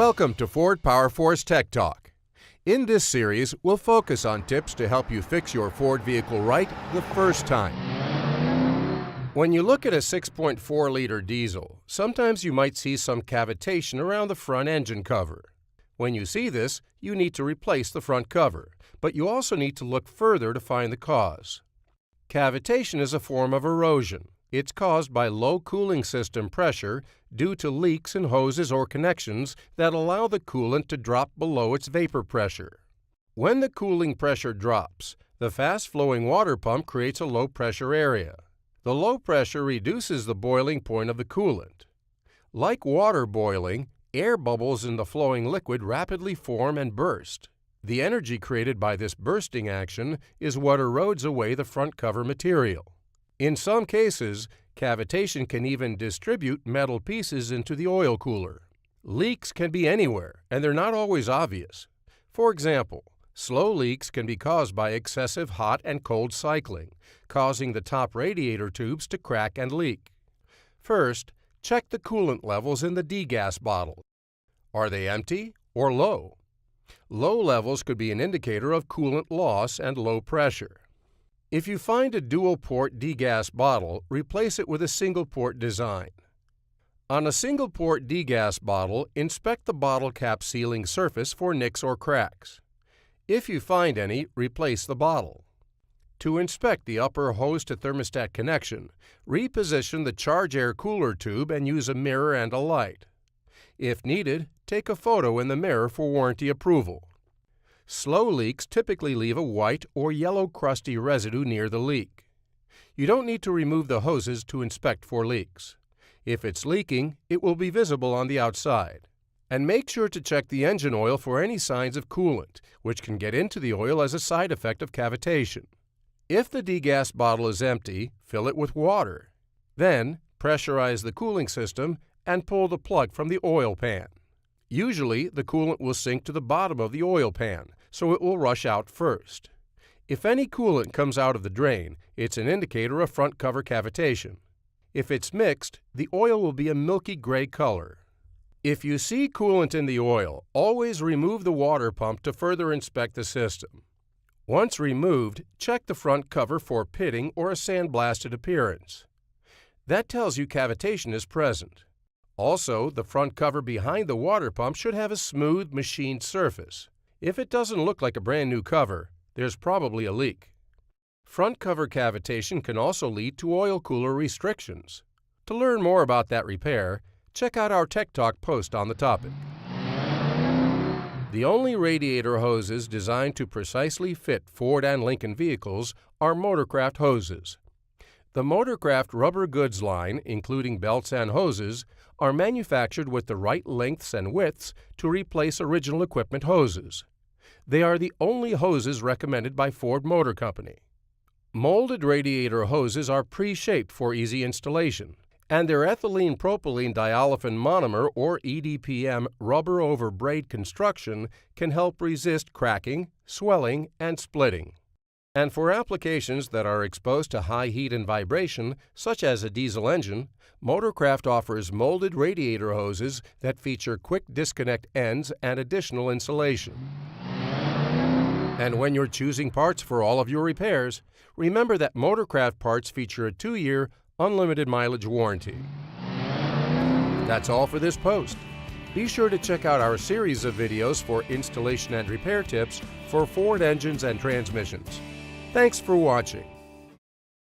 Welcome to Ford Power Force Tech Talk. In this series, we'll focus on tips to help you fix your Ford vehicle right the first time. When you look at a 6.4-liter diesel, sometimes you might see some cavitation around the front engine cover. When you see this, you need to replace the front cover, but you also need to look further to find the cause. Cavitation is a form of erosion. It's caused by low cooling system pressure due to leaks in hoses or connections that allow the coolant to drop below its vapor pressure. When the cooling pressure drops, the fast-flowing water pump creates a low-pressure area. The low pressure reduces the boiling point of the coolant. Like water boiling, air bubbles in the flowing liquid rapidly form and burst. The energy created by this bursting action is what erodes away the front cover material. In some cases, cavitation can even distribute metal pieces into the oil cooler. Leaks can be anywhere, and they're not always obvious. For example, slow leaks can be caused by excessive hot and cold cycling, causing the top radiator tubes to crack and leak. First, check the coolant levels in the degas bottle. Are they empty or low? Low levels could be an indicator of coolant loss and low pressure. If you find a dual-port degas bottle, replace it with a single-port design. On a single-port degas bottle, inspect the bottle cap sealing surface for nicks or cracks. If you find any, replace the bottle. To inspect the upper hose-to-thermostat connection, reposition the charge air cooler tube and use a mirror and a light. If needed, take a photo in the mirror for warranty approval. Slow leaks typically leave a white or yellow crusty residue near the leak. You don't need to remove the hoses to inspect for leaks. If it's leaking, it will be visible on the outside. And make sure to check the engine oil for any signs of coolant, which can get into the oil as a side effect of cavitation. If the degas bottle is empty, fill it with water. Then, pressurize the cooling system and pull the plug from the oil pan. Usually, the coolant will sink to the bottom of the oil pan, so it will rush out first. If any coolant comes out of the drain, it's an indicator of front cover cavitation. If it's mixed, the oil will be a milky gray color. If you see coolant in the oil, always remove the water pump to further inspect the system. Once removed, check the front cover for pitting or a sandblasted appearance. That tells you cavitation is present. Also, the front cover behind the water pump should have a smooth, machined surface. If it doesn't look like a brand new cover, there's probably a leak. Front cover cavitation can also lead to oil cooler restrictions. To learn more about that repair, check out our Tech Talk post on the topic. The only radiator hoses designed to precisely fit Ford and Lincoln vehicles are Motorcraft hoses. The Motorcraft rubber goods line, including belts and hoses, are manufactured with the right lengths and widths to replace original equipment hoses. They are the only hoses recommended by Ford Motor Company. Molded radiator hoses are pre-shaped for easy installation, and their ethylene propylene diolefin monomer or EDPM rubber over braid construction can help resist cracking, swelling, and splitting. And for applications that are exposed to high heat and vibration, such as a diesel engine, Motorcraft offers molded radiator hoses that feature quick disconnect ends and additional insulation. And when you're choosing parts for all of your repairs, remember that Motorcraft parts feature a 2-year, unlimited mileage warranty. That's all for this post. Be sure to check out our series of videos for installation and repair tips for Ford engines and transmissions. Thanks for watching.